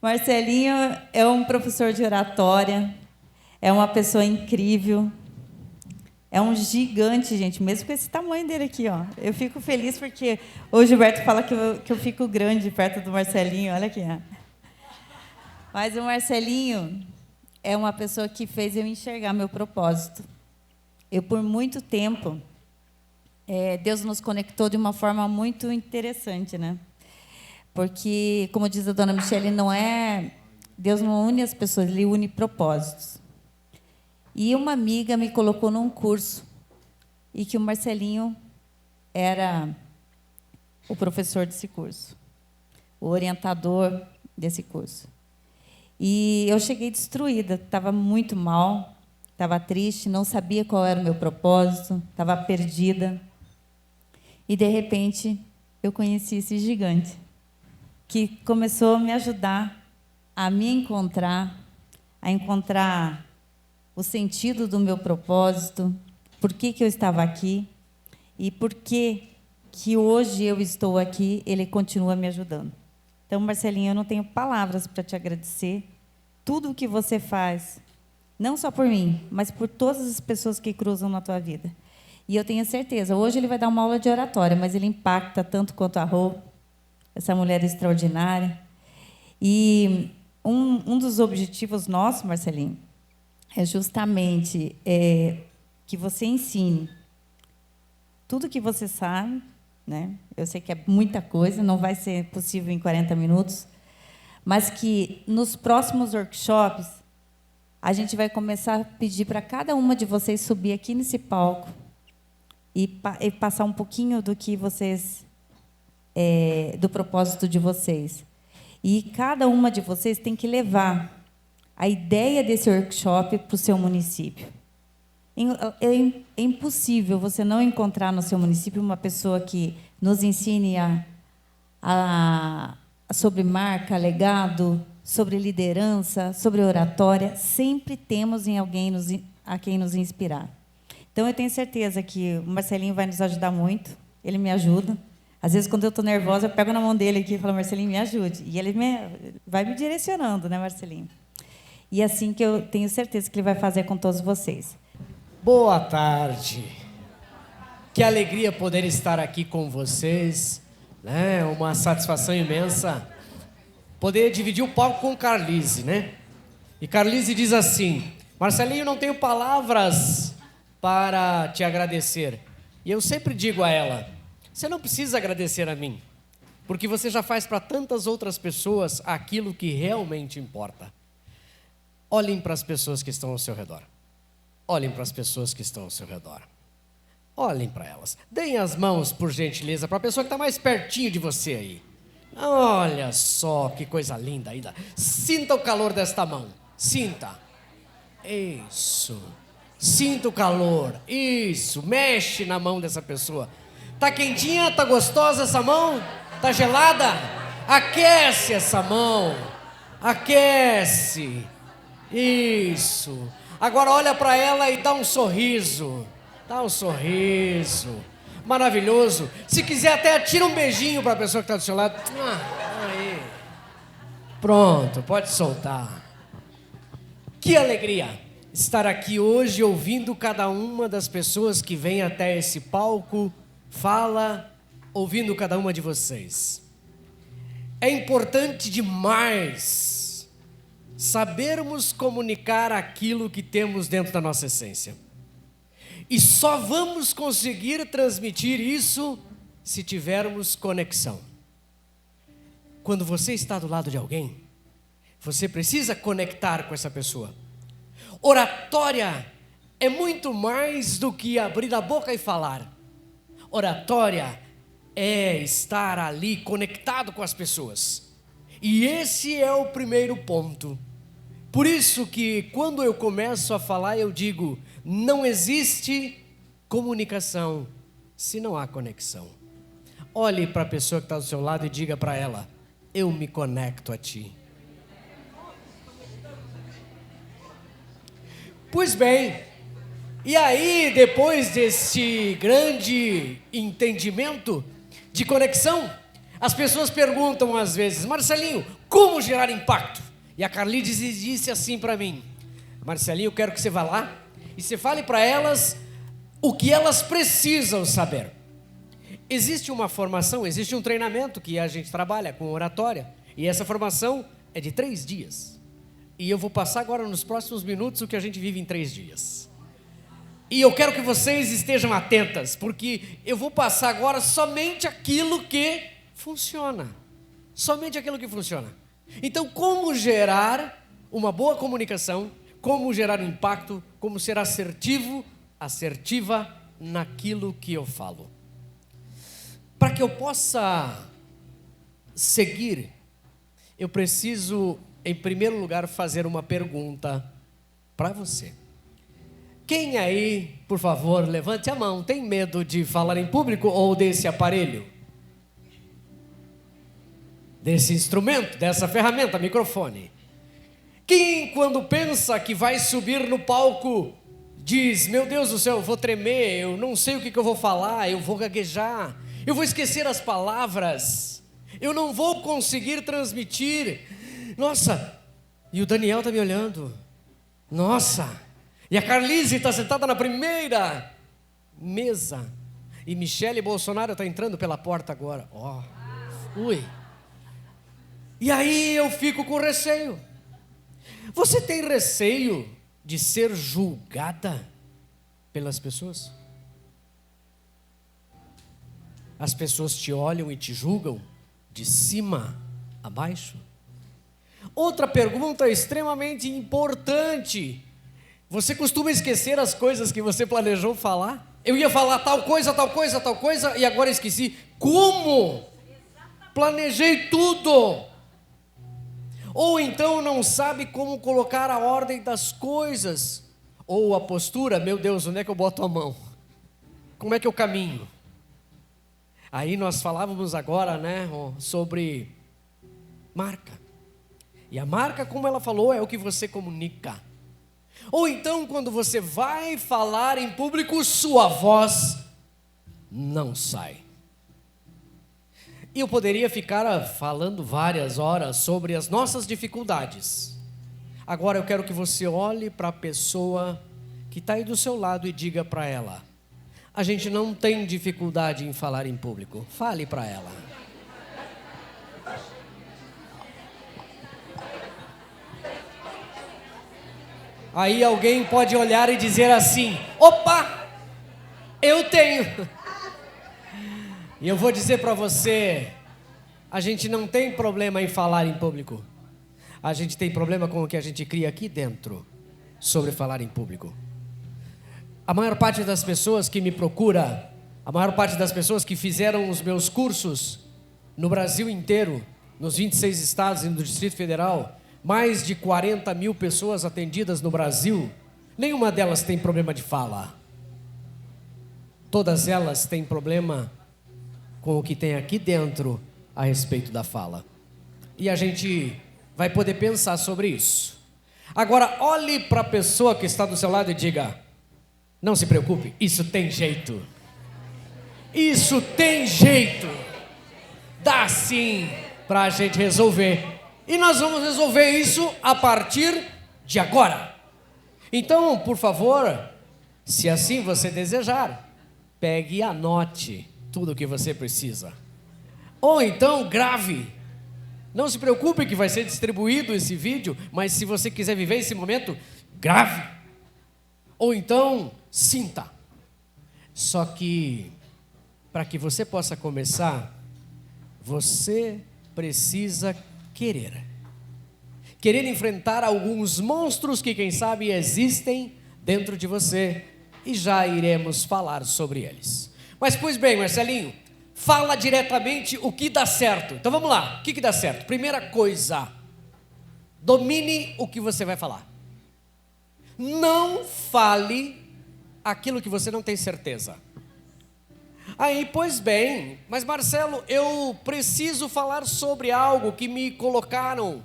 Marcelinho é um professor de oratória, é uma pessoa incrível, é um gigante, gente, mesmo com esse tamanho dele aqui, ó. Eu fico feliz porque o Gilberto fala que eu fico grande perto do Marcelinho, olha aqui. Ó. Mas o Marcelinho é uma pessoa que fez eu enxergar meu propósito. Eu, por muito tempo, Deus nos conectou de uma forma muito interessante, né? Porque, como diz a dona Michele, Deus não une as pessoas, Ele une propósitos. E uma amiga me colocou num curso, e que o Marcelinho era o professor desse curso, o orientador desse curso. E eu cheguei destruída, estava muito mal, estava triste, não sabia qual era o meu propósito, estava perdida. E, de repente, eu conheci esse gigante, que começou a me ajudar a me encontrar, a encontrar o sentido do meu propósito, por que eu estava aqui e por que hoje eu estou aqui, ele continua me ajudando. Então, Marcelinho, eu não tenho palavras para te agradecer. Tudo o que você faz, não só por mim, mas por todas as pessoas que cruzam na tua vida. E eu tenho certeza, hoje ele vai dar uma aula de oratória, mas ele impacta tanto quanto a Rô, essa mulher extraordinária. E um dos objetivos nossos, Marcelinho, é justamente que você ensine tudo que você sabe, né? Eu sei que é muita coisa, não vai ser possível em 40 minutos, mas que nos próximos workshops a gente vai começar a pedir para cada uma de vocês subir aqui nesse palco e passar um pouquinho do que vocês do propósito de vocês. E cada uma de vocês tem que levar a ideia desse workshop para o seu município. É impossível você não encontrar no seu município uma pessoa que nos ensine sobre marca, legado, sobre liderança, sobre oratória. Sempre temos em alguém a quem nos inspirar. Então, eu tenho certeza que o Marcelinho vai nos ajudar muito. Ele me ajuda. Às vezes, quando eu estou nervosa, eu pego na mão dele aqui e falo, Marcelinho, me ajude. E ele vai me direcionando, né, Marcelinho? E assim que eu tenho certeza que ele vai fazer com todos vocês. Boa tarde. Que alegria poder estar aqui com vocês. É uma satisfação imensa poder dividir o palco com Carlise, né? E Carlise diz assim, Marcelinho, não tenho palavras para te agradecer. E eu sempre digo a ela, você não precisa agradecer a mim, porque você já faz para tantas outras pessoas aquilo que realmente importa. Olhem para as pessoas que estão ao seu redor. Olhem para as pessoas que estão ao seu redor. Olhem para elas. Deem as mãos, por gentileza, para a pessoa que está mais pertinho de você aí. Olha só que coisa linda ainda. Sinta o calor desta mão. Sinta. Isso. Sinta o calor. Isso. Mexe na mão dessa pessoa. Tá quentinha? Tá gostosa essa mão? Tá gelada? Aquece essa mão. Aquece. Isso. Agora olha para ela e dá um sorriso. Dá um sorriso. Maravilhoso. Se quiser até tira um beijinho para a pessoa que está do seu lado. Aí. Pronto, pode soltar. Que alegria estar aqui hoje ouvindo cada uma das pessoas que vem até esse palco, fala, ouvindo cada uma de vocês. É importante demais sabermos comunicar aquilo que temos dentro da nossa essência. E só vamos conseguir transmitir isso se tivermos conexão. Quando você está do lado de alguém, você precisa conectar com essa pessoa. Oratória é muito mais do que abrir a boca e falar. Oratória é estar ali conectado com as pessoas. E esse é o primeiro ponto. Por isso que quando eu começo a falar, eu digo, não existe comunicação se não há conexão. Olhe para a pessoa que está do seu lado e diga para ela, eu me conecto a ti. Pois bem, e aí depois desse grande entendimento de conexão, as pessoas perguntam às vezes, Marcelinho, como Como gerar impacto? E a Carlides disse assim para mim: Marcelinho, eu quero que você vá lá e você fale para elas o que elas precisam saber. Existe uma formação, existe um treinamento que a gente trabalha com oratória, e essa formação é de 3 dias. E eu vou passar agora nos próximos minutos o que a gente vive em 3 dias. E eu quero que vocês estejam atentas, porque eu vou passar agora somente aquilo que funciona. Somente aquilo que funciona. Então, como gerar uma boa comunicação, como gerar um impacto, como ser assertivo, assertiva naquilo que eu falo. Para que eu possa seguir, eu preciso, em primeiro lugar, fazer uma pergunta para você. Quem aí, por favor, levante a mão, tem medo de falar em público ou desse aparelho? Desse instrumento, dessa ferramenta, microfone? Quem, quando pensa que vai subir no palco, diz: meu Deus do céu, eu vou tremer, eu não sei o que eu vou falar, eu vou gaguejar, eu vou esquecer as palavras, eu não vou conseguir transmitir. Nossa, e o Daniel está me olhando. Nossa, e a Carlise está sentada na primeira mesa. E Michele Bolsonaro está entrando pela porta agora. Ó, ui. E aí eu fico com receio. Você tem receio de ser julgada pelas pessoas? As pessoas te olham e te julgam de cima a baixo? Outra pergunta extremamente importante: você costuma esquecer as coisas que você planejou falar? Eu ia falar tal coisa, tal coisa, tal coisa, e agora esqueci. Como? Planejei tudo. Ou então não sabe como colocar a ordem das coisas. Ou a postura: meu Deus, onde é que eu boto a mão? Como é que eu caminho? Aí nós falávamos agora, né, sobre marca. E a marca, como ela falou, é o que você comunica. Ou então, quando você vai falar em público, sua voz não sai. E eu poderia ficar falando várias horas sobre as nossas dificuldades. Agora eu quero que você olhe para a pessoa que está aí do seu lado e diga para ela: a gente não tem dificuldade em falar em público. Fale para ela. Aí alguém pode olhar e dizer assim: opa, eu tenho. E eu vou dizer para você: a gente não tem problema em falar em público. A gente tem problema com o que a gente cria aqui dentro sobre falar em público. A maior parte das pessoas que me procura, a maior parte das pessoas que fizeram os meus cursos no Brasil inteiro, nos 26 estados e no Distrito Federal, mais de 40 mil pessoas atendidas no Brasil, nenhuma delas tem problema de fala. Todas elas têm problema com o que tem aqui dentro a respeito da fala. E a gente vai poder pensar sobre isso. Agora, olhe para a pessoa que está do seu lado e diga: não se preocupe, isso tem jeito. Isso tem jeito. Dá sim para a gente resolver. E nós vamos resolver isso a partir de agora. Então, por favor, se assim você desejar, pegue e anote tudo o que você precisa. Ou então grave. Não se preocupe que vai ser distribuído esse vídeo, mas se você quiser viver esse momento, grave. Ou então sinta. Só que para que você possa começar, você precisa querer. Querer enfrentar alguns monstros que, quem sabe, existem dentro de você, e já iremos falar sobre eles. Mas, pois bem, Marcelinho, fala diretamente o que dá certo. Então vamos lá, o que dá certo? Primeira coisa, domine o que você vai falar. Não fale aquilo que você não tem certeza. Aí, pois bem, mas Marcelo, eu preciso falar sobre algo que me colocaram,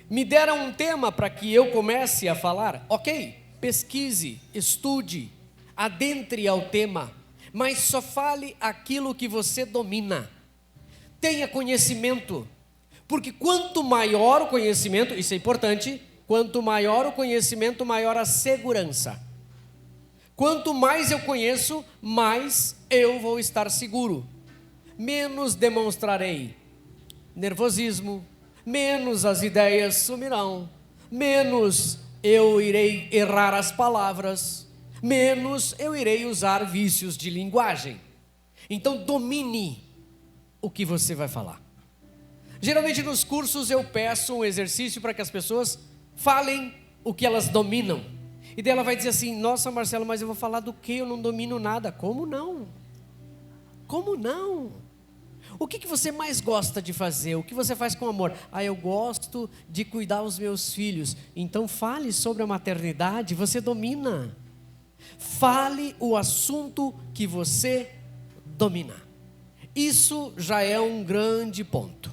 me deram um tema para que eu comece a falar. Ok, pesquise, estude, adentre ao tema, mas só fale aquilo que você domina. Tenha conhecimento, Porque quanto maior o conhecimento, isso é importante, quanto maior o conhecimento, maior a segurança. Quanto mais eu conheço, mais eu vou estar seguro. Menos demonstrarei nervosismo, menos as ideias sumirão, menos eu irei errar as palavras, menos eu irei usar vícios de linguagem. Então domine o que você vai falar. Geralmente nos cursos eu peço um exercício para que as pessoas falem o que elas dominam. E daí ela vai dizer assim: nossa, Marcelo, mas eu vou falar do que? Eu não domino nada. Como não? Como não? O que você mais gosta de fazer? O que você faz com amor? Eu gosto de cuidar dos meus filhos. Então fale sobre a maternidade, você domina. Fale o assunto que você domina. Isso já é um grande ponto.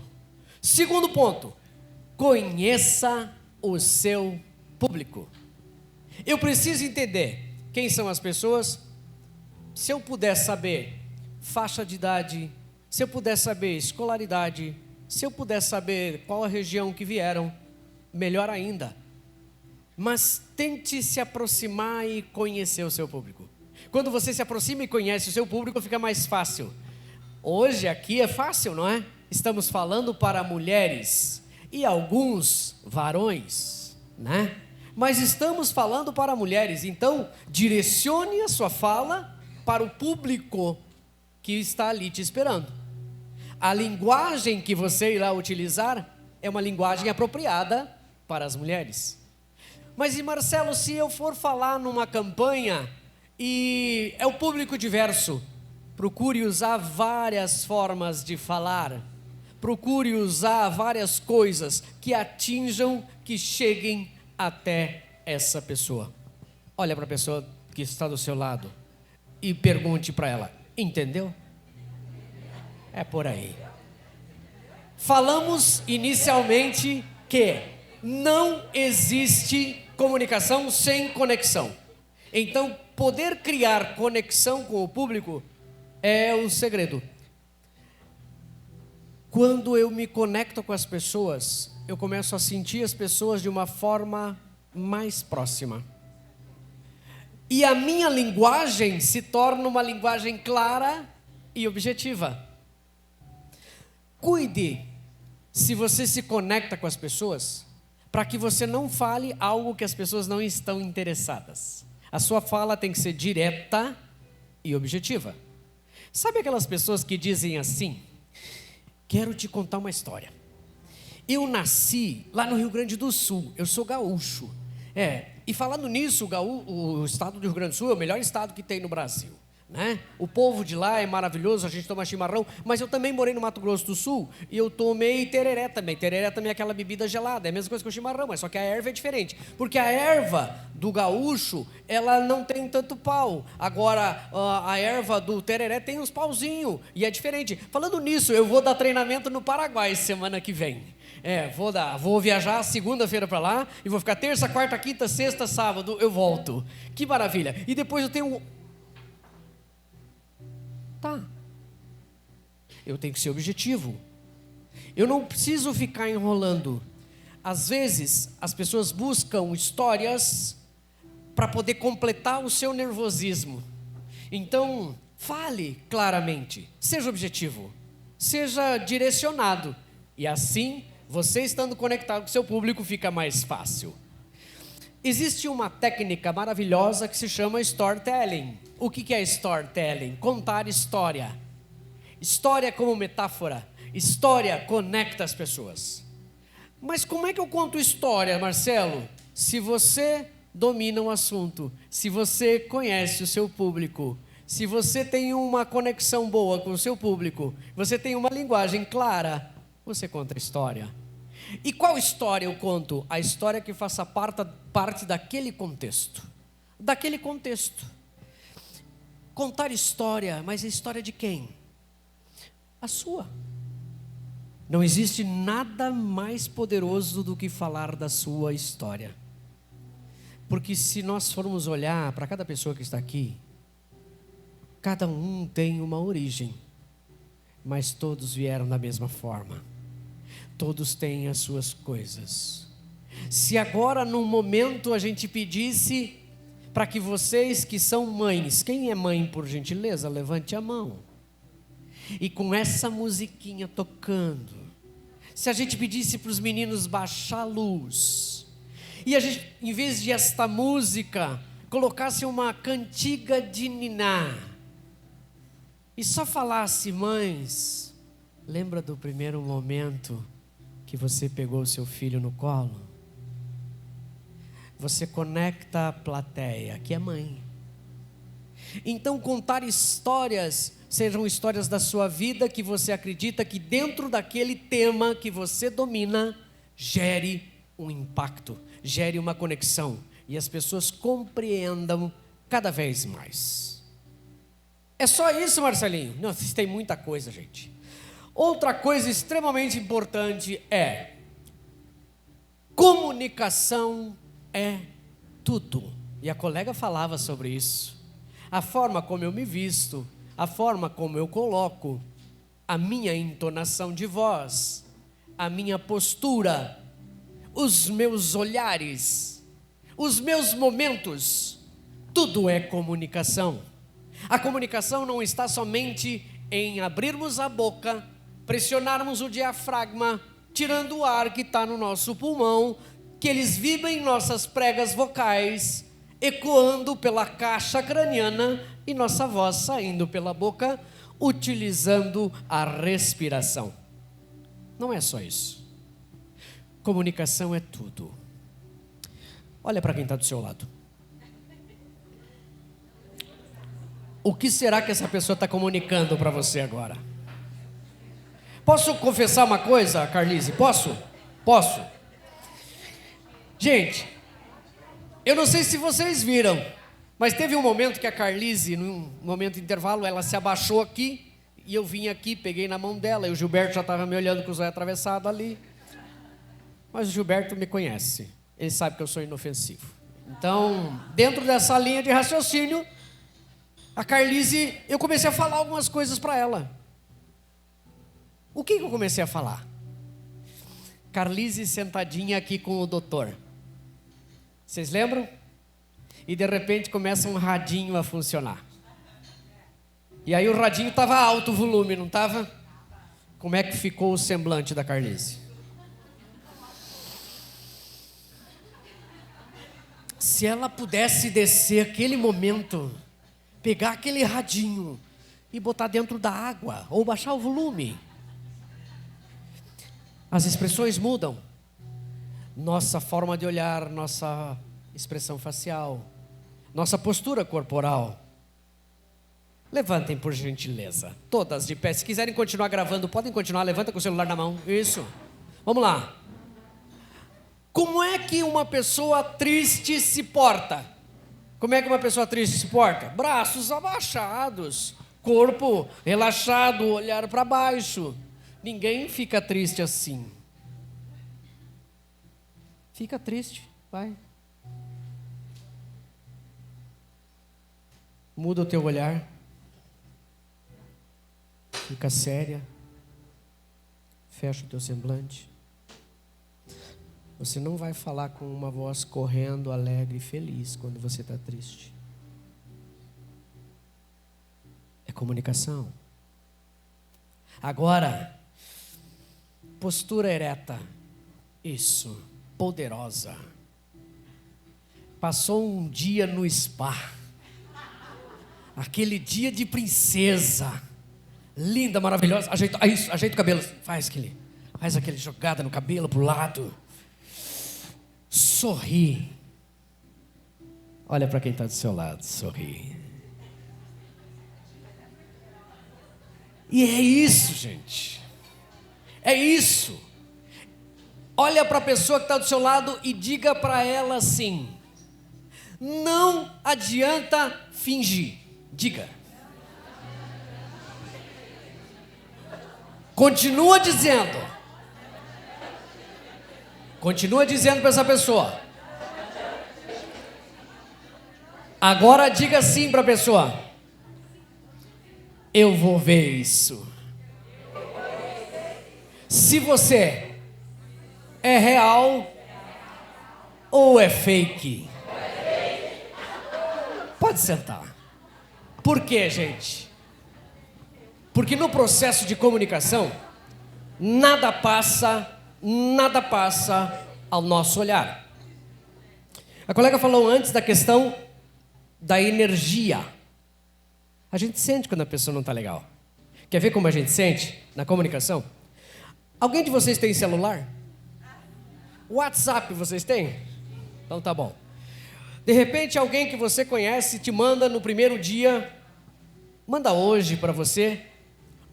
Segundo ponto, conheça o seu público. Eu preciso entender quem são as pessoas. Se eu puder saber faixa de idade, se eu puder saber escolaridade, se eu puder saber qual a região que vieram, melhor ainda. Mas tente se aproximar e conhecer o seu público. Quando você se aproxima e conhece o seu público, fica mais fácil. Hoje aqui é fácil, não é? Estamos falando para mulheres e alguns varões, né? Mas estamos falando para mulheres, então direcione a sua fala para o público que está ali te esperando. A linguagem que você irá utilizar é uma linguagem apropriada para as mulheres. Mas e Marcelo, se eu for falar numa campanha e é o público diverso, procure usar várias formas de falar. Procure usar várias coisas que atinjam, que cheguem até essa pessoa. Olha para a pessoa que está do seu lado e pergunte para ela: entendeu? É por aí. Falamos inicialmente que não existe comunicação sem conexão. Então, poder criar conexão com o público é o segredo. Quando eu me conecto com as pessoas, eu começo a sentir as pessoas de uma forma mais próxima. E a minha linguagem se torna uma linguagem clara e objetiva. Cuide, se você se conecta com as pessoas, para que você não fale algo que as pessoas não estão interessadas. A sua fala tem que ser direta e objetiva. Sabe aquelas pessoas que dizem assim: quero te contar uma história. Eu nasci lá no Rio Grande do Sul, eu sou gaúcho. E falando nisso, o estado do Rio Grande do Sul é o melhor estado que tem no Brasil, né? O povo de lá é maravilhoso, a gente toma chimarrão, mas eu também morei no Mato Grosso do Sul e eu tomei tereré também. Tereré também é aquela bebida gelada, é a mesma coisa que o chimarrão, mas só que a erva é diferente. Porque a erva do gaúcho, ela não tem tanto pau. Agora, a erva do tereré tem uns pauzinhos e é diferente. Falando nisso, eu vou dar treinamento no Paraguai semana que vem. Vou viajar segunda-feira para lá e vou ficar terça, quarta, quinta, sexta, sábado, eu volto. Que maravilha. E depois eu tenho... Eu tenho que ser objetivo. Eu não preciso ficar enrolando. Às vezes, as pessoas buscam histórias para poder completar o seu nervosismo. Então, fale claramente, seja objetivo, seja direcionado. E assim, você estando conectado com o seu público, fica mais fácil. Existe uma técnica maravilhosa que se chama storytelling. O que é storytelling? Contar história. História como metáfora. História conecta as pessoas. Mas como é que eu conto história, Marcelo? Se você domina um assunto, se você conhece o seu público, se você tem uma conexão boa com o seu público, você tem uma linguagem clara, você conta a história. E qual história eu conto? A história que faça parte daquele contexto. Daquele contexto. Contar história, mas a história de quem? A sua. Não existe nada mais poderoso do que falar da sua história. Porque se nós formos olhar para cada pessoa que está aqui, cada um tem uma origem, mas todos vieram da mesma forma. Todos têm as suas coisas. Se agora, num momento, a gente pedisse para que vocês que são mães, quem é mãe, por gentileza, levante a mão. E com essa musiquinha tocando, se a gente pedisse para os meninos baixar a luz, e a gente, em vez de esta música, colocasse uma cantiga de niná, e só falasse: mães, lembra do primeiro momento que você pegou o seu filho no colo? Você conecta a plateia, que é mãe. Então, contar histórias, sejam histórias da sua vida, que você acredita que dentro daquele tema que você domina, gere um impacto, gere uma conexão, e as pessoas compreendam cada vez mais. É só isso, Marcelinho? Não, tem muita coisa, gente. Outra coisa extremamente importante é: comunicação é tudo. E a colega falava sobre isso. A forma como eu me visto, a forma como eu coloco, a minha entonação de voz, a minha postura, os meus olhares, os meus momentos, tudo é comunicação. A comunicação não está somente em abrirmos a boca, pressionarmos o diafragma, tirando o ar que está no nosso pulmão, que eles vibram em nossas pregas vocais, ecoando pela caixa craniana e nossa voz saindo pela boca, utilizando a respiração. Não é só isso. Comunicação é tudo. Olha para quem está do seu lado. O que será que essa pessoa está comunicando para você agora? Posso confessar uma coisa, Carlise? Posso? Posso. Gente, eu não sei se vocês viram, mas teve um momento que a Carlise, num momento de intervalo, ela se abaixou aqui, e eu vim aqui, peguei na mão dela, e o Gilberto já estava me olhando com os olhos atravessados ali. Mas o Gilberto me conhece, ele sabe que eu sou inofensivo. Então, dentro dessa linha de raciocínio, a Carlise, eu comecei a falar algumas coisas para ela. O que eu comecei a falar? Carlise sentadinha aqui com o doutor. Vocês lembram? E de repente começa um radinho a funcionar. E aí o radinho estava alto o volume, não estava? Como é que ficou o semblante da Carlise? Se ela pudesse descer aquele momento, pegar aquele radinho e botar dentro da água, ou baixar o volume, as expressões mudam. Nossa forma de olhar, nossa expressão facial, nossa postura corporal. Levantem, por gentileza, todas de pé. Se quiserem continuar gravando, podem continuar. Levanta com o celular na mão. Isso. Vamos lá. Como é que uma pessoa triste se porta? Como é que uma pessoa triste se porta? Braços abaixados, corpo relaxado, olhar para baixo. Ninguém fica triste assim. Fica triste, vai. Muda o teu olhar. Fica séria. Fecha o teu semblante. Você não vai falar com uma voz correndo, alegre e feliz quando você está triste. É comunicação. Agora, postura ereta. Isso, poderosa. Passou um dia no spa. Aquele dia de princesa. Linda, maravilhosa. Ajeita, isso, ajeita o cabelo. Faz aquele jogada no cabelo pro lado. Sorri. Olha para quem está do seu lado, sorri. E é isso, gente. É isso. Olha para a pessoa que está do seu lado e diga para ela assim: não adianta fingir. Diga. Continua dizendo. Continua dizendo para essa pessoa. Agora diga assim para a pessoa: eu vou ver isso. Se você É real ou é fake? Pode sentar. Por quê, gente? Porque no processo de comunicação, nada passa ao nosso olhar. A colega falou antes da questão da energia. A gente sente quando a pessoa não está legal. Quer ver como a gente sente na comunicação? Alguém de vocês tem celular? WhatsApp vocês têm? Então tá bom. De repente alguém que você conhece te manda no primeiro dia, manda hoje para você,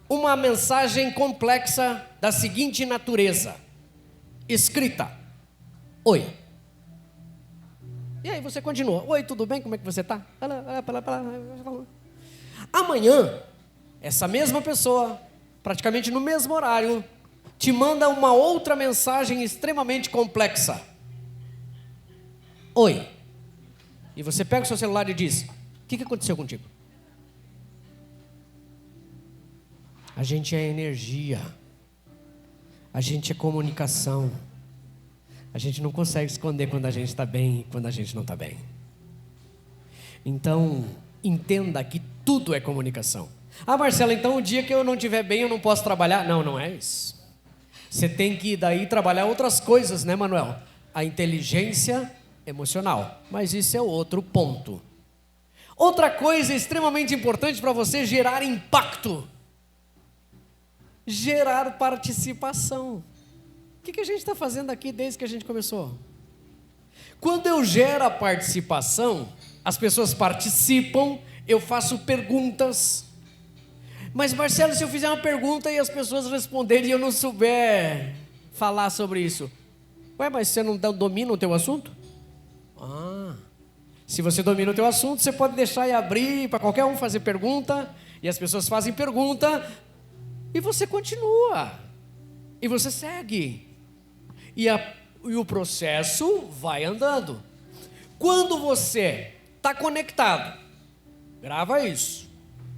uma mensagem complexa da seguinte natureza, escrita: oi. E aí você continua: oi, tudo bem? Como é que você está? Amanhã, essa mesma pessoa, praticamente no mesmo horário, te manda uma outra mensagem extremamente complexa: oi. E você pega o seu celular e diz: o que aconteceu contigo? A gente é energia, a gente é comunicação. A gente não consegue esconder quando a gente está bem e quando a gente não está bem. Então, entenda que tudo é comunicação. Ah, Marcelo, então o dia que eu não estiver bem eu não posso trabalhar? Não, não é isso. Você tem que daí trabalhar outras coisas, né, Manuel? A inteligência emocional. Mas isso é outro ponto. Outra coisa extremamente importante para você gerar impacto: gerar participação. O que a gente está fazendo aqui desde que a gente começou? Quando eu gero a participação, as pessoas participam, eu faço perguntas. Mas Marcelo, se eu fizer uma pergunta e as pessoas responderem e eu não souber falar sobre isso, ué, mas você não domina o teu assunto? Se você domina o teu assunto, você pode deixar e abrir para qualquer um fazer pergunta, e as pessoas fazem pergunta, e você continua, e você segue, e o processo vai andando. Quando você está conectado, grava isso.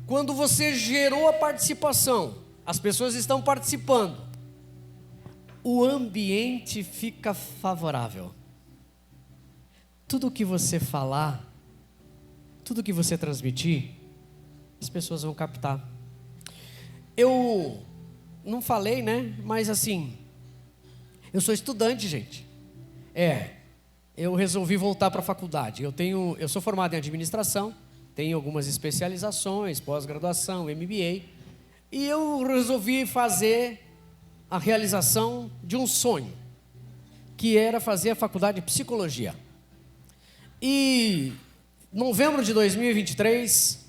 Quando você gerou a participação, as pessoas estão participando, o ambiente fica favorável. Tudo que você falar, tudo que você transmitir, as pessoas vão captar. Eu não falei, né? Mas assim, eu sou estudante, gente. Eu resolvi voltar para a faculdade. Eu sou formado em administração, tenho algumas especializações, pós-graduação, MBA, e eu resolvi fazer a realização de um sonho, que era fazer a faculdade de psicologia. E em novembro de 2023,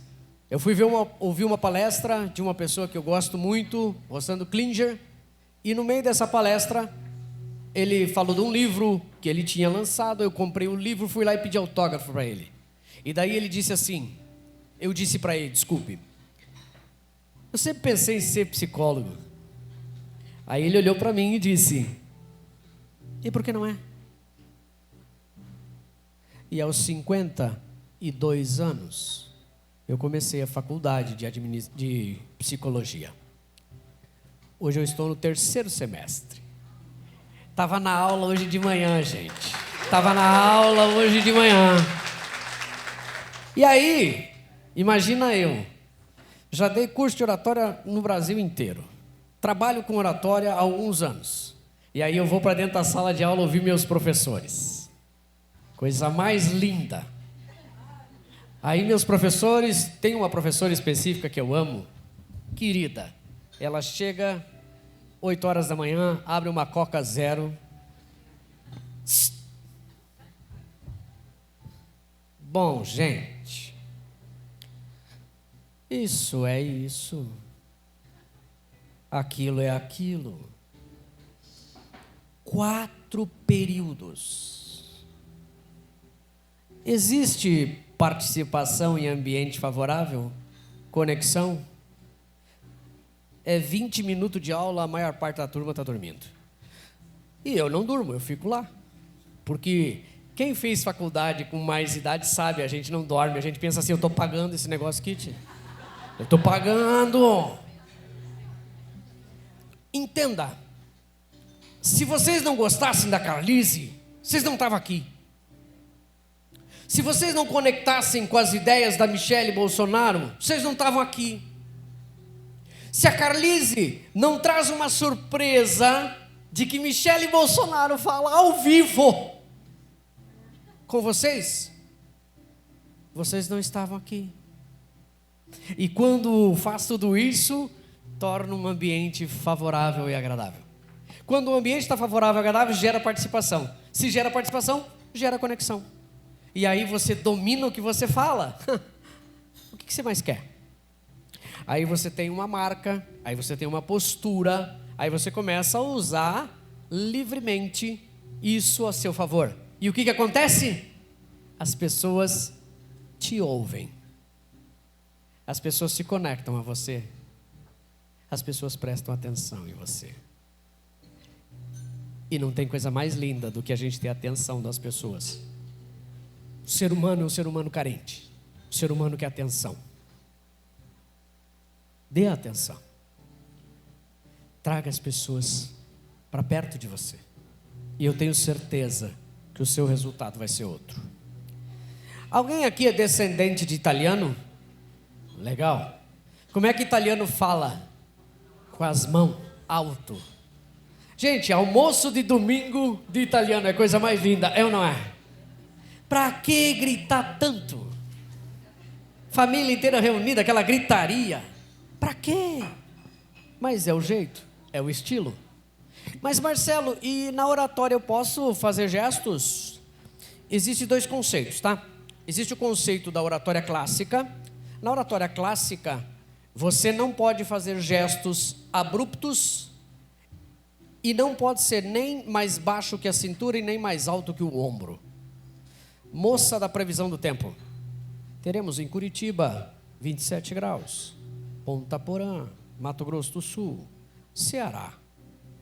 eu fui ouvir uma palestra de uma pessoa que eu gosto muito, Rossandro Klinger, e no meio dessa palestra, ele falou de um livro que ele tinha lançado. Eu comprei o livro, fui lá e pedi autógrafo para ele. E daí ele disse assim, eu disse para ele: desculpe, eu sempre pensei em ser psicólogo. Aí ele olhou para mim e disse: e por que não é? E aos 52 anos, eu comecei a faculdade de psicologia. Hoje eu estou no 3º semestre. Estava na aula hoje de manhã, gente. Estava na aula hoje de manhã. E aí, imagina eu, já dei curso de oratória no Brasil inteiro. Trabalho com oratória há alguns anos. E aí eu vou para dentro da sala de aula ouvir meus professores. Coisa mais linda. Aí meus professores, tem uma professora específica que eu amo, querida. Ela chega 8 horas da manhã, abre uma Coca Zero. Bom, gente, isso é isso, aquilo é aquilo. 4 períodos. Existe participação em ambiente favorável? Conexão? É 20 minutos de aula, a maior parte da turma está dormindo. E eu não durmo, eu fico lá. Porque quem fez faculdade com mais idade sabe, a gente não dorme, a gente pensa assim: eu estou pagando esse negócio aqui, tia. Eu estou pagando. Entenda, Se vocês não gostassem da Carlise, vocês não estavam aqui. Se vocês não conectassem com as ideias da Michele Bolsonaro, vocês não estavam aqui. Se a Carlise não traz uma surpresa de que Michele Bolsonaro fala ao vivo com vocês, vocês não estavam aqui. E quando faz tudo isso, torna um ambiente favorável e agradável. Quando o ambiente está favorável e agradável, gera participação. Se gera participação, gera conexão. E aí você domina o que você fala. O que você mais quer? Aí você tem uma marca, aí você tem uma postura, aí você começa a usar livremente isso a seu favor. E o que acontece? As pessoas te ouvem. As pessoas se conectam a você. As pessoas prestam atenção em você. E não tem coisa mais linda do que a gente ter a atenção das pessoas. O ser humano é um ser humano carente. O ser humano quer atenção. Dê atenção. Traga as pessoas para perto de você. E eu tenho certeza que o seu resultado vai ser outro. Alguém aqui é descendente de italiano? Legal. Como é que italiano fala? Com as mãos alto. Gente, almoço de domingo de italiano é a coisa mais linda, é ou não é? Pra que gritar tanto? Família inteira reunida, aquela gritaria. Pra quê? Mas é o jeito, é o estilo. Mas Marcelo, e na oratória eu posso fazer gestos? Existem dois conceitos, tá? Existe o conceito da oratória clássica. Na oratória clássica, você não pode fazer gestos abruptos e não pode ser nem mais baixo que a cintura e nem mais alto que o ombro. Moça da previsão do tempo. Teremos em Curitiba 27 graus, Ponta Porã, Mato Grosso do Sul, Ceará.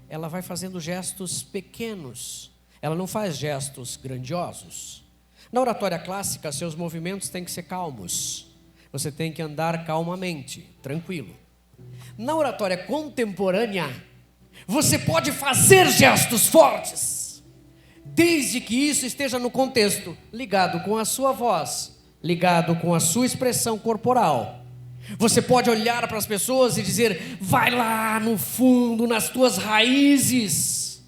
Ela vai fazendo gestos pequenos, ela não faz gestos grandiosos. Na oratória clássica, seus movimentos têm que ser calmos. Você tem que andar calmamente, tranquilo. Na oratória contemporânea, você pode fazer gestos fortes, desde que isso esteja no contexto, ligado com a sua voz, ligado com a sua expressão corporal. Você pode olhar para as pessoas e dizer, vai lá no fundo, nas tuas raízes.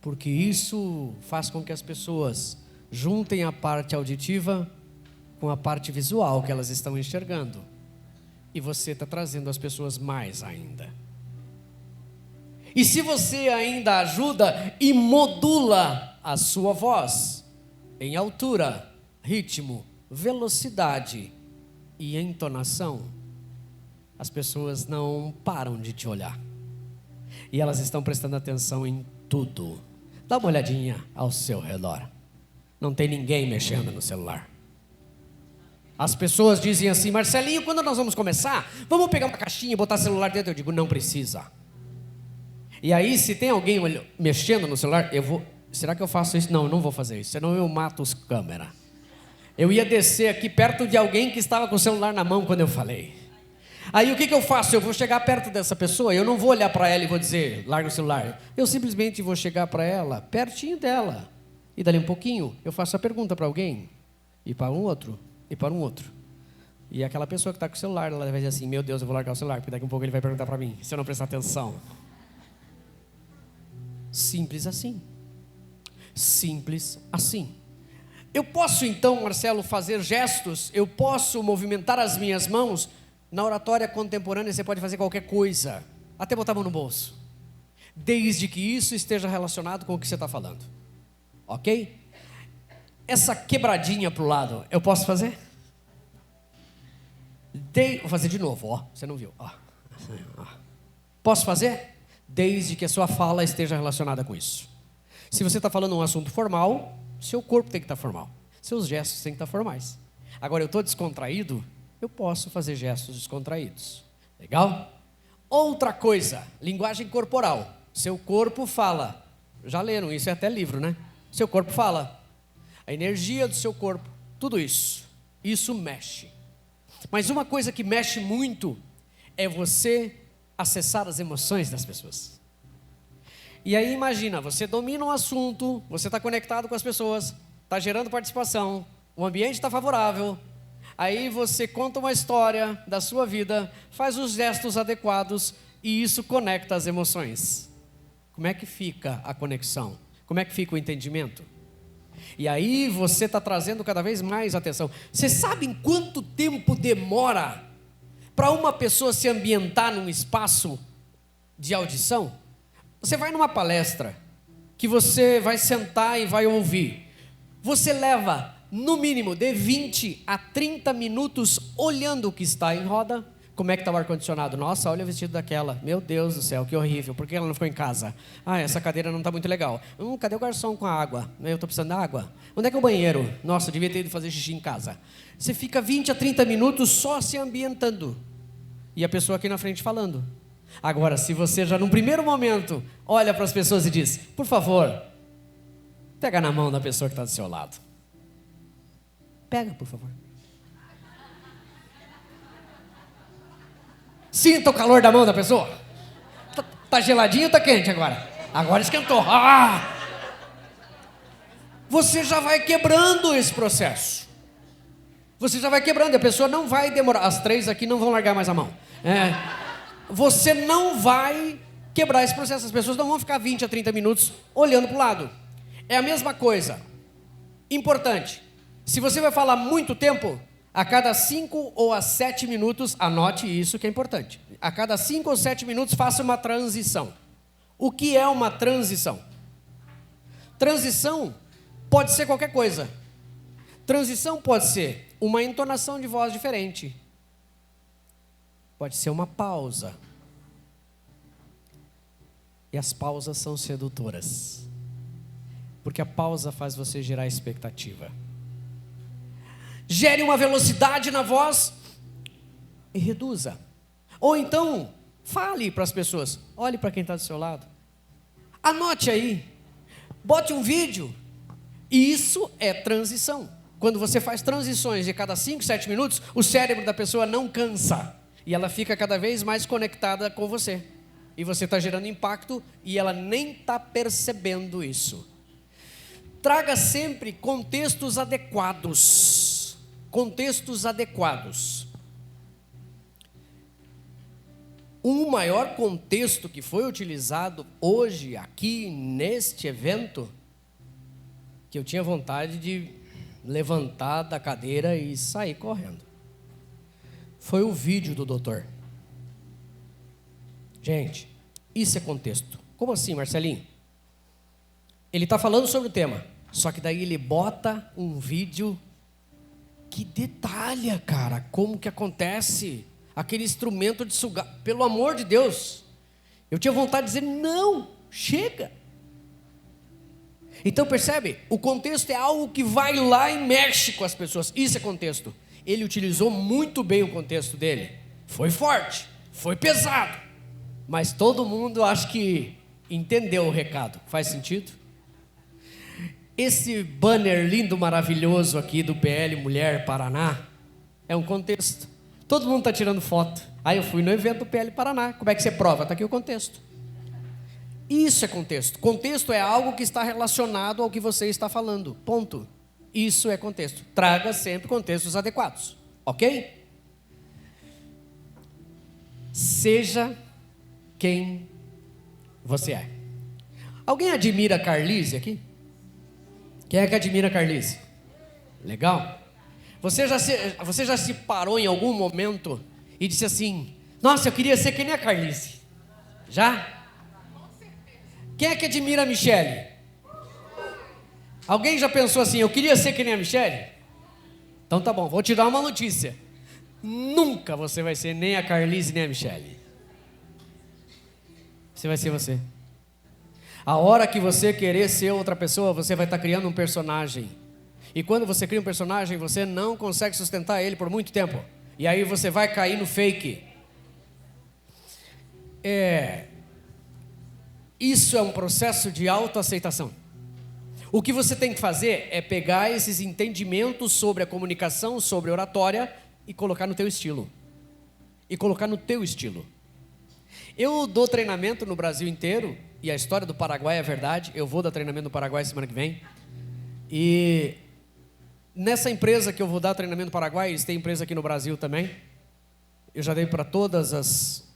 Porque isso faz com que as pessoas juntem a parte auditiva com a parte visual que elas estão enxergando. E você está trazendo as pessoas mais ainda. E se você ainda ajuda e modula a sua voz em altura, ritmo, velocidade e entonação, as pessoas não param de te olhar. E elas estão prestando atenção em tudo. Dá uma olhadinha ao seu redor. Não tem ninguém mexendo no celular. As pessoas dizem assim, Marcelinho, quando nós vamos começar, vamos pegar uma caixinha e botar celular dentro. Eu digo, não precisa. E aí, se tem alguém mexendo no celular, será que eu faço isso? Não, eu não vou fazer isso, senão eu mato os câmeras. Eu ia descer aqui perto de alguém que estava com o celular na mão quando eu falei. Aí o que eu faço? Eu vou chegar perto dessa pessoa, eu não vou olhar para ela e vou dizer, larga o celular. Eu simplesmente vou chegar para ela, pertinho dela. E dali um pouquinho, eu faço a pergunta para alguém, e para um outro, e para um outro. E aquela pessoa que está com o celular, ela vai dizer assim, meu Deus, eu vou largar o celular, porque daqui um pouco ele vai perguntar para mim, se eu não prestar atenção. Simples assim. Simples assim. Eu posso então, Marcelo, fazer gestos, eu posso movimentar as minhas mãos. Na oratória contemporânea você pode fazer qualquer coisa, até botar a mão no bolso, desde que isso esteja relacionado com o que você está falando. Ok? Essa quebradinha para o lado, eu posso fazer? Vou fazer de novo, ó. Você não viu? Ó. Posso fazer? Desde que a sua fala esteja relacionada com isso. Se você está falando um assunto formal, seu corpo tem que estar formal. Seus gestos têm que estar formais. Agora, eu estou descontraído, eu posso fazer gestos descontraídos. Legal? Outra coisa, linguagem corporal. Seu corpo fala. Já leram isso? É até livro, né? Seu corpo fala. A energia do seu corpo, tudo isso. Isso mexe. Mas uma coisa que mexe muito é você acessar as emoções das pessoas. E aí imagina, você domina um assunto, você está conectado com as pessoas, está gerando participação, o ambiente está favorável, aí você conta uma história da sua vida, faz os gestos adequados e isso conecta as emoções. Como é que fica a conexão? Como é que fica o entendimento? E aí você está trazendo cada vez mais atenção. Você sabe em quanto tempo demora para uma pessoa se ambientar num espaço de audição? Você vai numa palestra, que você vai sentar e vai ouvir. Você leva, no mínimo, de 20 a 30 minutos olhando o que está em roda. Como é que está o ar-condicionado? Nossa, olha o vestido daquela. Meu Deus do céu, que horrível. Por que ela não ficou em casa? Ah, essa cadeira não está muito legal. Cadê o garçom com a água? Eu estou precisando da água. Onde é que é o banheiro? Nossa, eu devia ter ido fazer xixi em casa. Você fica 20 a 30 minutos só se ambientando. E a pessoa aqui na frente falando. Agora, se você já num primeiro momento olha para as pessoas e diz, por favor, pega na mão da pessoa que está do seu lado. Pega, por favor. Sinta o calor da mão da pessoa. Tá geladinho ou tá quente agora? Agora esquentou. Você já vai quebrando esse processo. Você já vai quebrando, a pessoa não vai demorar. As 3 aqui não vão largar mais a mão. Você não vai quebrar esse processo. As pessoas não vão ficar 20 a 30 minutos olhando para o lado. É a mesma coisa. Importante. Se você vai falar muito tempo, a cada 5 ou a 7 minutos, anote isso que é importante. A cada 5 ou 7 minutos, faça uma transição. O que é uma transição? Transição pode ser qualquer coisa. Transição pode ser uma entonação de voz diferente. Pode ser uma pausa. E as pausas são sedutoras. Porque a pausa faz você gerar expectativa. Gere uma velocidade na voz e reduza. Ou então, fale para as pessoas. Olhe para quem está do seu lado. Anote aí. Bote um vídeo. E isso é transição. Quando você faz transições de cada 5, 7 minutos, o cérebro da pessoa não cansa. E ela fica cada vez mais conectada com você. E você está gerando impacto e ela nem está percebendo isso. Traga sempre contextos adequados. Contextos adequados. O maior contexto que foi utilizado hoje, aqui, neste evento, que eu tinha vontade de levantar da cadeira e sair correndo, foi o vídeo do doutor. Gente, isso é contexto. Como assim, Marcelinho? Ele está falando sobre o tema, só que daí ele bota um vídeo que detalha, cara, como que acontece aquele instrumento de sugar. Pelo amor de Deus, eu tinha vontade de dizer, não, chega. Então percebe, o contexto é algo que vai lá e mexe com as pessoas. Isso é contexto. Ele utilizou muito bem o contexto dele. Foi forte, foi pesado, mas todo mundo acho que entendeu o recado. Faz sentido? Esse banner lindo, maravilhoso aqui do PL Mulher Paraná é um contexto. Todo mundo está tirando foto. Aí eu fui no evento do PL Paraná. Como é que você prova? Está aqui o contexto. Isso é contexto. Contexto é algo que está relacionado ao que você está falando. Ponto. Isso é contexto. Traga sempre contextos adequados. Ok? Seja quem você é. Alguém admira a Carlise aqui? Quem é que admira a Carlise? Legal? Você já se parou em algum momento e disse assim, nossa, eu queria ser que nem a Carlise? Já? Quem é que admira a Michele? Alguém já pensou assim, eu queria ser que nem a Michele? Então tá bom, vou te dar uma notícia. Nunca você vai ser nem a Carlise nem a Michele. Você vai ser você. A hora que você querer ser outra pessoa, você vai estar criando um personagem. E quando você cria um personagem, você não consegue sustentar ele por muito tempo. E aí você vai cair no fake. Isso é um processo de autoaceitação. O que você tem que fazer é pegar esses entendimentos sobre a comunicação, sobre a oratória e colocar no teu estilo. Eu dou treinamento no Brasil inteiro, e a história do Paraguai é verdade. Eu vou dar treinamento no Paraguai semana que vem. E nessa empresa que eu vou dar treinamento no Paraguai, eles têm empresa aqui no Brasil também. Eu já dei para todas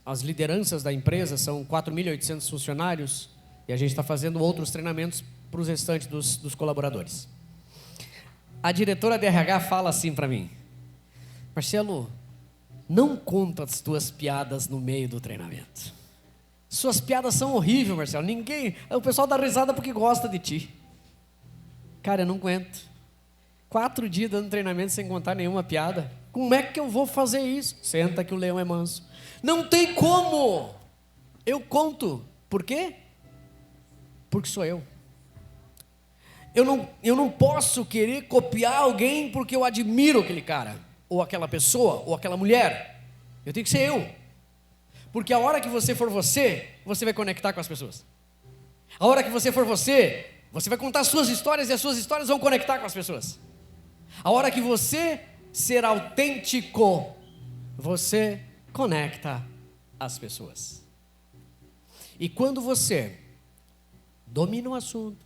as lideranças da empresa, são 4.800 funcionários, e a gente está fazendo outros treinamentos para os restantes dos colaboradores. A diretora de RH fala assim para mim: Marcelo, não conta as tuas piadas no meio do treinamento. Suas piadas são horríveis, Marcelo. O pessoal dá risada porque gosta de ti. Cara, eu não aguento. 4 dias dando treinamento sem contar nenhuma piada. Como é que eu vou fazer isso? Senta que o leão é manso. Não tem como. Eu conto. Por quê? Porque sou eu. Eu não posso querer copiar alguém porque eu admiro aquele cara, ou aquela pessoa, ou aquela mulher. Eu tenho que ser eu. Porque a hora que você for você vai conectar com as pessoas. A hora que você for você vai contar as suas histórias e as suas histórias vão conectar com as pessoas. A hora que você ser autêntico, você conecta as pessoas. E quando você domina o assunto,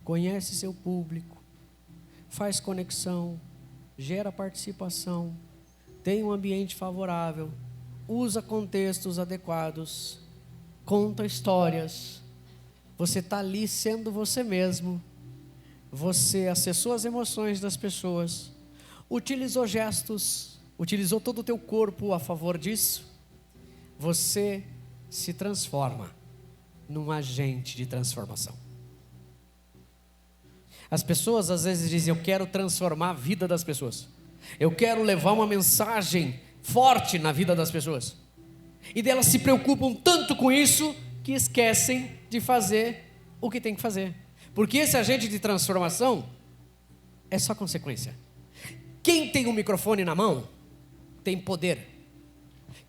conhece seu público, faz conexão, gera participação, tem um ambiente favorável, usa contextos adequados, conta histórias, você está ali sendo você mesmo, você acessou as emoções das pessoas, utilizou gestos, utilizou todo o teu corpo a favor disso, você se transforma num agente de transformação. As pessoas às vezes dizem: eu quero transformar a vida das pessoas, eu quero levar uma mensagem forte na vida das pessoas, e delas se preocupam tanto com isso que esquecem de fazer o que tem que fazer, porque esse agente de transformação é só consequência. Quem tem um microfone na mão tem poder.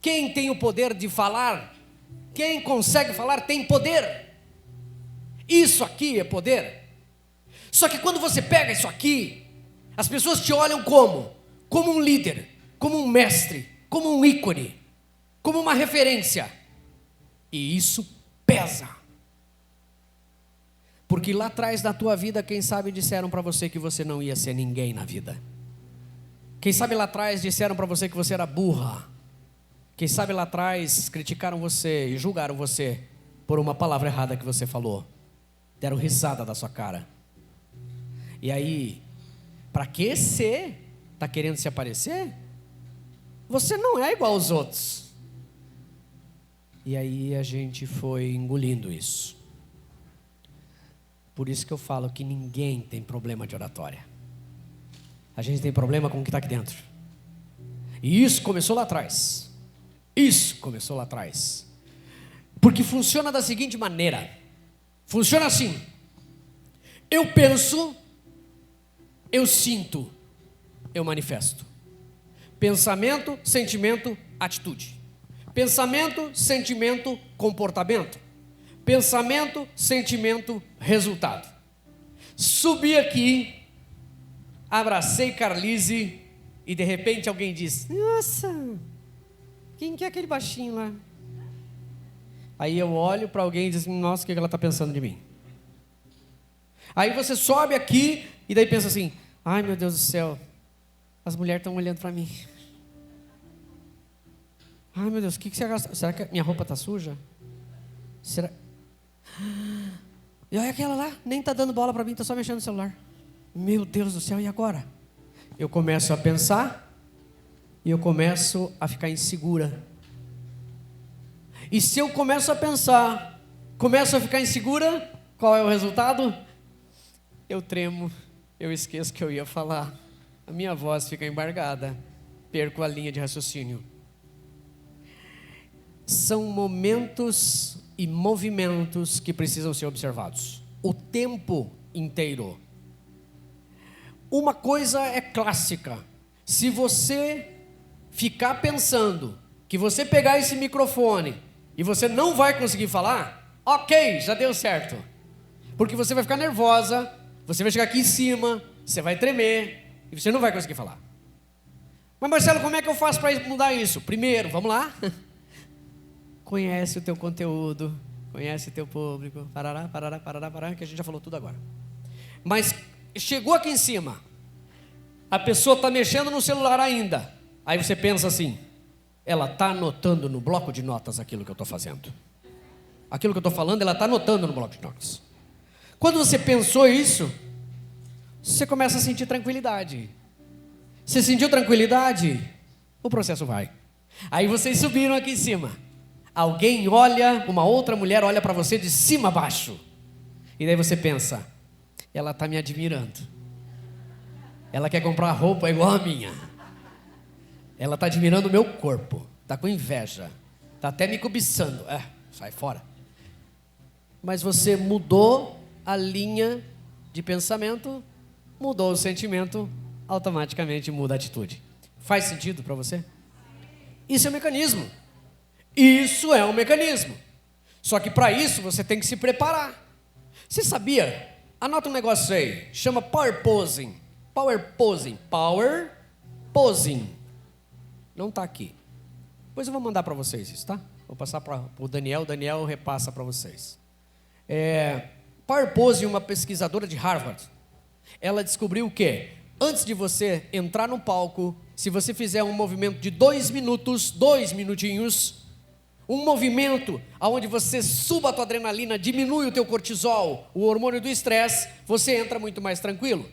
Quem tem o poder de falar, quem consegue falar tem poder. Isso aqui é poder. Só que quando você pega isso aqui, as pessoas te olham como? Como um líder, como um mestre, como um ícone, como uma referência. E isso pesa. Porque lá atrás da tua vida, quem sabe disseram para você que você não ia ser ninguém na vida. Quem sabe lá atrás disseram para você que você era burra. Quem sabe lá atrás criticaram você e julgaram você por uma palavra errada que você falou. Deram risada da sua cara. E aí, para que você está querendo se aparecer? Você não é igual aos outros. E aí a gente foi engolindo isso. Por isso que eu falo que ninguém tem problema de oratória. A gente tem problema com o que está aqui dentro. E isso começou lá atrás. Isso começou lá atrás. Porque funciona da seguinte maneira. Funciona assim. Eu penso, eu sinto, eu manifesto. Pensamento, sentimento, atitude. Pensamento, sentimento, comportamento. Pensamento, sentimento, resultado. Subi aqui, abracei Carlise e de repente alguém diz: nossa, quem que é aquele baixinho lá? Aí eu olho para alguém e diz: nossa, o que ela está pensando de mim? Aí você sobe aqui e daí pensa assim: ai meu Deus do céu, as mulheres estão olhando para mim. Ai meu Deus, o que você gasta? Será que minha roupa está suja? Será? E olha aquela lá, nem está dando bola para mim, está só mexendo no celular. Meu Deus do céu, e agora? Eu começo a pensar e eu começo a ficar insegura. E se eu começo a pensar, começo a ficar insegura, qual é o resultado? Eu tremo, eu esqueço que eu ia falar, a minha voz fica embargada, perco a linha de raciocínio. São momentos e movimentos que precisam ser observados o tempo inteiro. Uma coisa é clássica: se você ficar pensando que você pegar esse microfone e você não vai conseguir falar, ok, já deu certo, porque você vai ficar nervosa, você vai chegar aqui em cima, você vai tremer e você não vai conseguir falar. Mas Marcelo, como é que eu faço para mudar isso? Primeiro, vamos lá, conhece o teu conteúdo, conhece o teu público, parará, parará, parará, parará, que a gente já falou tudo agora. Mas chegou aqui em cima, a pessoa está mexendo no celular ainda. Aí você pensa assim, ela está anotando no bloco de notas aquilo que eu estou fazendo. Aquilo que eu estou falando, ela está anotando no bloco de notas. Quando você pensou isso, você começa a sentir tranquilidade. Você sentiu tranquilidade? O processo vai. Aí vocês subiram aqui em cima. Alguém olha, uma outra mulher olha para você de cima a baixo. E daí você pensa, ela está me admirando. Ela quer comprar roupa igual a minha. Ela está admirando o meu corpo. Está com inveja. Está até me cobiçando. Sai fora. Mas você mudou a linha de pensamento, mudou o sentimento, automaticamente muda a atitude. Faz sentido para você? Isso é um mecanismo. Isso é um mecanismo. Só que para isso você tem que se preparar. Você sabia? Anota um negócio aí. Chama Power Posing. Power Posing. Power Posing. Não está aqui. Depois eu vou mandar para vocês isso, tá? Vou passar para o Daniel. O Daniel repassa para vocês. Power Posing, uma pesquisadora de Harvard. Ela descobriu que antes de você entrar no palco, se você fizer um movimento de 2 minutos, 2 minutinhos, um movimento onde você suba a tua adrenalina, diminui o teu cortisol, o hormônio do estresse, você entra muito mais tranquilo.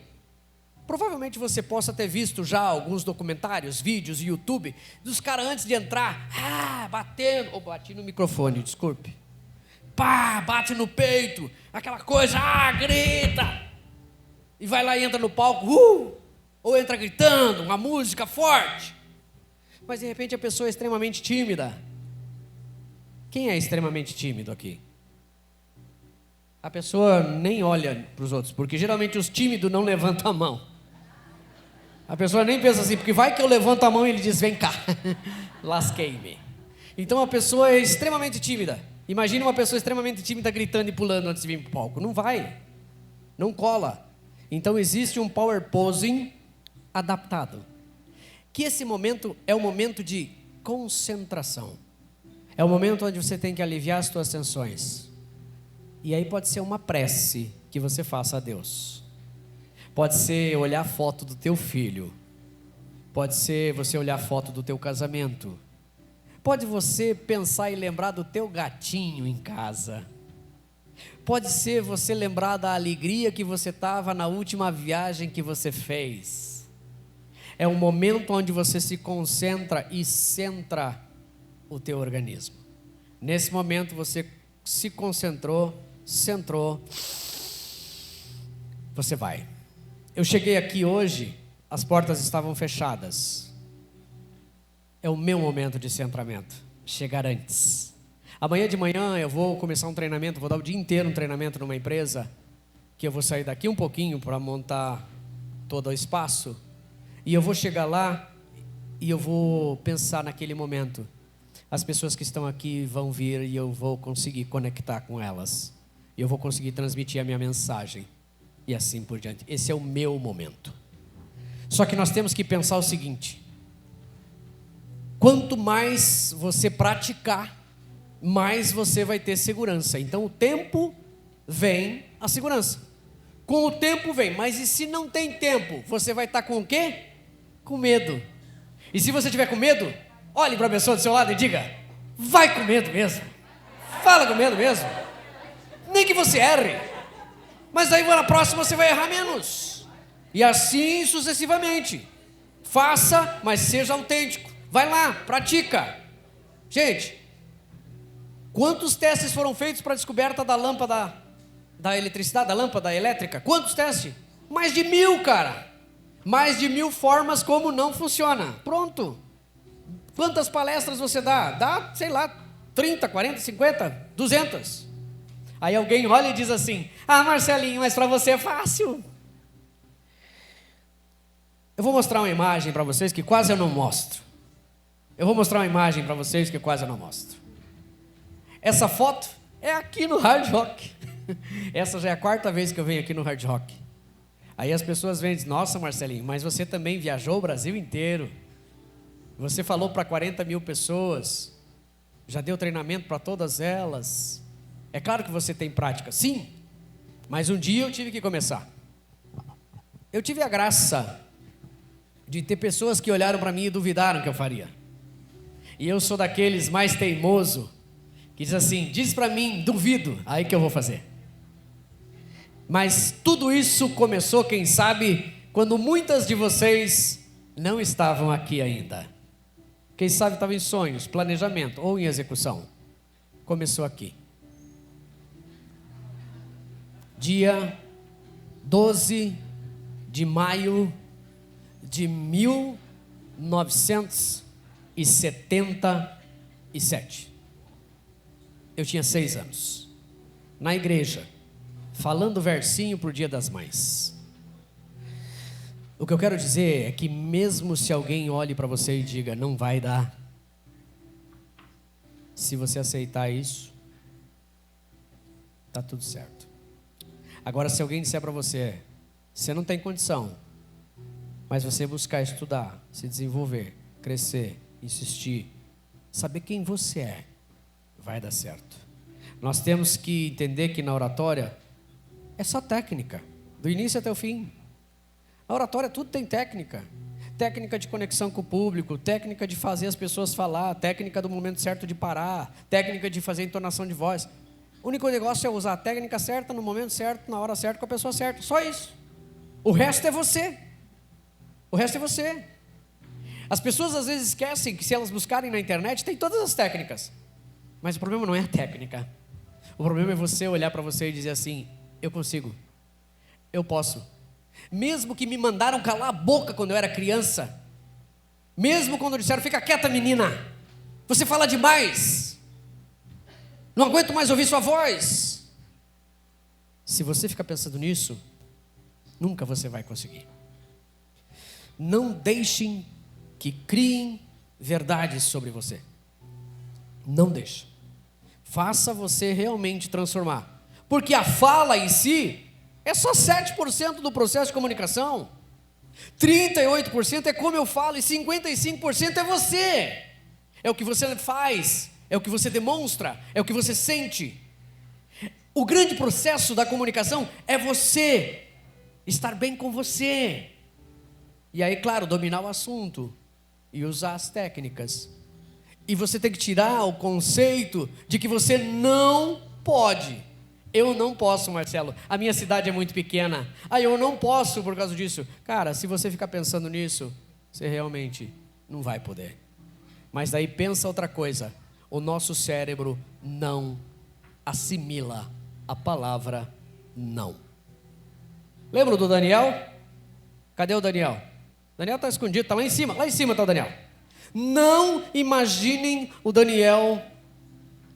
Provavelmente você possa ter visto já alguns documentários, vídeos no YouTube, dos caras antes de entrar, batendo, bati no microfone, desculpe. Bate no peito, aquela coisa, grita. E vai lá e entra no palco, ou entra gritando, uma música forte. Mas de repente a pessoa é extremamente tímida. Quem é extremamente tímido aqui? A pessoa nem olha para os outros, porque geralmente os tímidos não levantam a mão. A pessoa nem pensa assim, porque vai que eu levanto a mão e ele diz, vem cá, lasquei-me. Então a pessoa é extremamente tímida. Imagina uma pessoa extremamente tímida gritando e pulando antes de vir para o palco. Não vai, não cola. Então existe um Power Posing adaptado. Que esse momento é um momento de concentração. É o momento onde você tem que aliviar as suas tensões. E aí pode ser uma prece que você faça a Deus. Pode ser olhar a foto do teu filho. Pode ser você olhar a foto do teu casamento. Pode você pensar e lembrar do teu gatinho em casa. Pode ser você lembrar da alegria que você estava na última viagem que você fez. É um momento onde você se concentra e centra o teu organismo. Nesse momento você se concentrou, centrou, você vai. Eu cheguei aqui hoje, as portas estavam fechadas. É o meu momento de centramento, chegar antes. Amanhã de manhã eu vou começar um treinamento, vou dar o dia inteiro um treinamento numa empresa, que eu vou sair daqui um pouquinho para montar todo o espaço, e eu vou chegar lá e eu vou pensar naquele momento. As pessoas que estão aqui vão vir e eu vou conseguir conectar com elas. E eu vou conseguir transmitir a minha mensagem. E assim por diante. Esse é o meu momento. Só que nós temos que pensar o seguinte. Quanto mais você praticar, mais você vai ter segurança. Então o tempo vem a segurança. Com o tempo vem. Mas e se não tem tempo? Você vai estar com o quê? Com medo. E se você tiver com medo, olhe para a pessoa do seu lado e diga, vai com medo mesmo. Fala com medo mesmo. Nem que você erre. Mas aí na próxima você vai errar menos. E assim sucessivamente. Faça, mas seja autêntico. Vai lá, pratica. Gente, quantos testes foram feitos para a descoberta da lâmpada da eletricidade, da lâmpada elétrica? Quantos testes? Mais de 1000, cara. Mais de 1000 formas como não funciona. Pronto. Quantas palestras você dá? Dá, sei lá, 30, 40, 50, 200. Aí alguém olha e diz assim, Marcelinho, mas para você é fácil. Eu vou mostrar uma imagem para vocês que quase eu não mostro. Essa foto é aqui no Hard Rock. Essa já é a 4ª vez que eu venho aqui no Hard Rock. Aí as pessoas vêm e dizem, nossa Marcelinho, mas você também viajou o Brasil inteiro. Você falou para 40 mil pessoas. já deu treinamento para todas elas. É claro que você tem prática, sim, mas um dia eu tive que começar. Eu tive a graça de ter pessoas que olharam para mim e duvidaram que eu faria. E eu sou daqueles mais teimoso, que diz assim, diz para mim, duvido, aí que eu vou fazer. Mas tudo isso começou, quem sabe, quando muitas de vocês não estavam aqui ainda. Quem sabe estavam em sonhos, planejamento ou em execução. Começou aqui. Dia 12 de maio de 1977. Eu tinha 6 anos. Na igreja, falando versinho para o Dia das Mães. O que eu quero dizer é que mesmo se alguém olhe para você e diga, não vai dar, se você aceitar isso, está tudo certo. Agora, se alguém disser para você, você não tem condição, mas você buscar estudar, se desenvolver, crescer, insistir, saber quem você é, vai dar certo. Nós temos que entender que na oratória é só técnica, do início até o fim. A oratória tudo tem técnica. Técnica de conexão com o público, técnica de fazer as pessoas falar, técnica do momento certo de parar, técnica de fazer entonação de voz. O único negócio é usar a técnica certa, no momento certo, na hora certa, com a pessoa certa. Só isso. O resto é você. O resto é você. As pessoas às vezes esquecem que se elas buscarem na internet, tem todas as técnicas. Mas o problema não é a técnica. O problema é você olhar para você e dizer assim, eu consigo, eu posso. Mesmo que me mandaram calar a boca quando eu era criança, mesmo quando disseram, fica quieta menina, você fala demais, não aguento mais ouvir sua voz. Se você ficar pensando nisso, nunca você vai conseguir. Não deixem que criem verdades sobre você. Não deixe. Faça você realmente transformar. Porque a fala em si é só 7% do processo de comunicação. 38% é como eu falo e 55% é você. É o que você faz, é o que você demonstra, é o que você sente. O grande processo da comunicação é você estar bem com você. E aí, claro, dominar o assunto e usar as técnicas. E você tem que tirar o conceito de que você não pode. Eu não posso, Marcelo, a minha cidade é muito pequena. Eu não posso por causa disso. Cara, se você ficar pensando nisso, você realmente não vai poder. Mas daí pensa outra coisa. O nosso cérebro não assimila a palavra não. Lembra do Daniel? Cadê o Daniel? Daniel está escondido, está lá em cima está o Daniel. Não imaginem o Daniel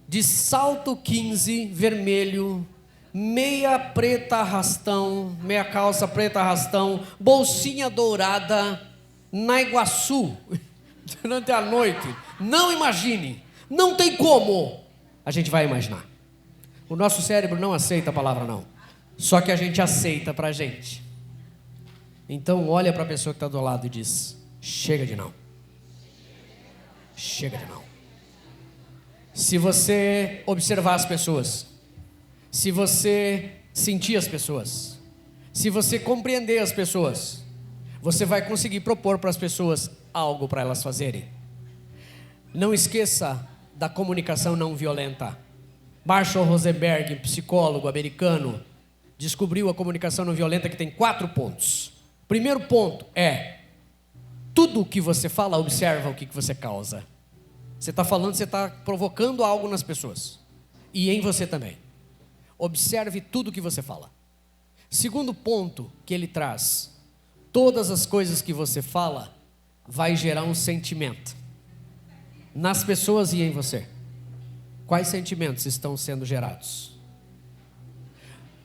de salto 15, vermelho, meia preta arrastão, meia calça preta arrastão, bolsinha dourada, na Iguaçu, durante a noite. Não imagine, não tem como. A gente vai imaginar. O nosso cérebro não aceita a palavra não, só que a gente aceita pra gente. Então olha para a pessoa que está do lado e diz, chega de não. Chega de não. Se você observar as pessoas, se você sentir as pessoas, se você compreender as pessoas, você vai conseguir propor para as pessoas algo para elas fazerem. Não esqueça da comunicação não violenta. Marshall Rosenberg, psicólogo americano, descobriu a comunicação não violenta que tem 4 pontos. Primeiro ponto é, tudo o que você fala, observa o que você causa. Você está falando, você está provocando algo nas pessoas. E em você também. Observe tudo que você fala. Segundo ponto que ele traz. Todas as coisas que você fala vai gerar um sentimento. Nas pessoas e em você. Quais sentimentos estão sendo gerados?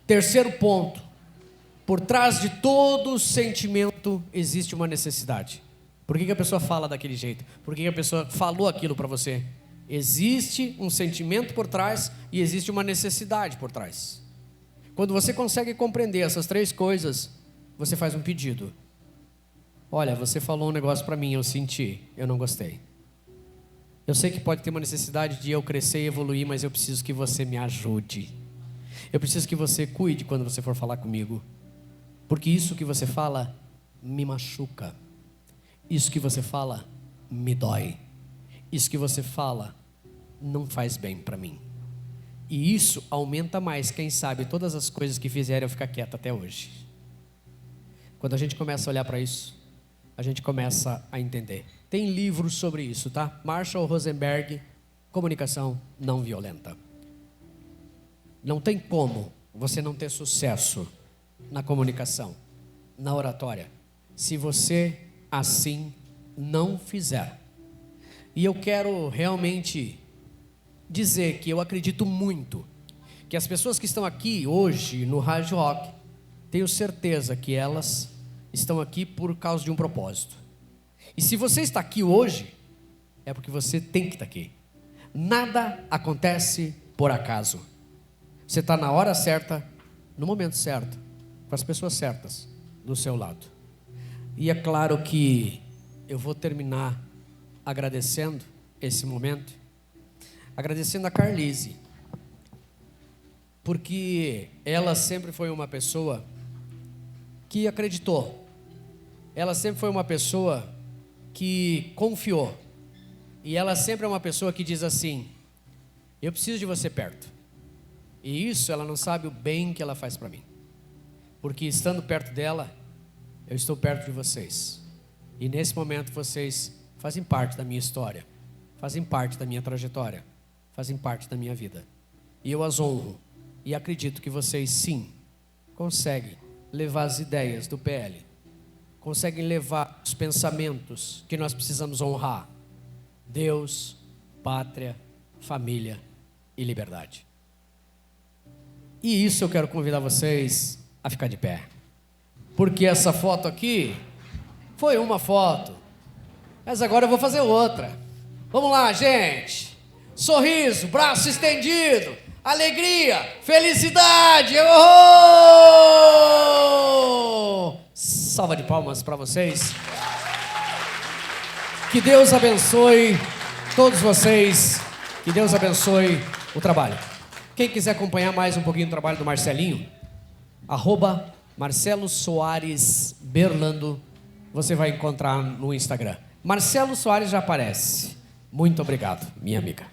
Terceiro ponto. Por trás de todo sentimento existe uma necessidade. Por que a pessoa fala daquele jeito? Por que a pessoa falou aquilo para você? Existe um sentimento por trás e existe uma necessidade por trás. Quando você consegue compreender essas 3 coisas, você faz um pedido. Olha, você falou um negócio para mim, eu senti, eu não gostei. Eu sei que pode ter uma necessidade de eu crescer e evoluir, mas eu preciso que você me ajude. Eu preciso que você cuide quando você for falar comigo. Porque isso que você fala me machuca. Isso que você fala me dói. Isso que você fala não faz bem para mim. E isso aumenta mais, quem sabe, todas as coisas que fizeram eu ficar quieto até hoje. Quando a gente começa a olhar para isso, a gente começa a entender. Tem livros sobre isso, tá? Marshall Rosenberg, Comunicação Não Violenta. Não tem como você não ter sucesso na comunicação, na oratória, se você assim não fizer. E eu quero realmente dizer que eu acredito muito que as pessoas que estão aqui hoje no Rádio Rock, tenho certeza que elas estão aqui por causa de um propósito. E se você está aqui hoje, é porque você tem que estar aqui. Nada acontece por acaso. Você está na hora certa, no momento certo, com as pessoas certas do seu lado. E é claro que eu vou terminar agradecendo esse momento, agradecendo a Carlise, porque ela sempre foi uma pessoa que acreditou. Ela sempre foi uma pessoa que confiou. E ela sempre é uma pessoa que diz assim: eu preciso de você perto. E isso ela não sabe o bem que ela faz para mim. Porque estando perto dela, eu estou perto de vocês. E nesse momento vocês fazem parte da minha história, fazem parte da minha trajetória, fazem parte da minha vida. E eu as honro. E acredito que vocês sim conseguem levar as ideias do PL, conseguem levar os pensamentos que nós precisamos honrar: Deus, pátria, família e liberdade. E isso eu quero convidar vocês a ficar de pé, porque essa foto aqui foi uma foto, mas agora eu vou fazer outra. Vamos lá, gente. Sorriso, braço estendido, alegria, felicidade. Oh! Salva de palmas para vocês. Que Deus abençoe todos vocês. Que Deus abençoe o trabalho. Quem quiser acompanhar mais um pouquinho do trabalho do Marcelinho, @Marcelo Soares Berlando, você vai encontrar no Instagram. Marcelo Soares já aparece. Muito obrigado, minha amiga.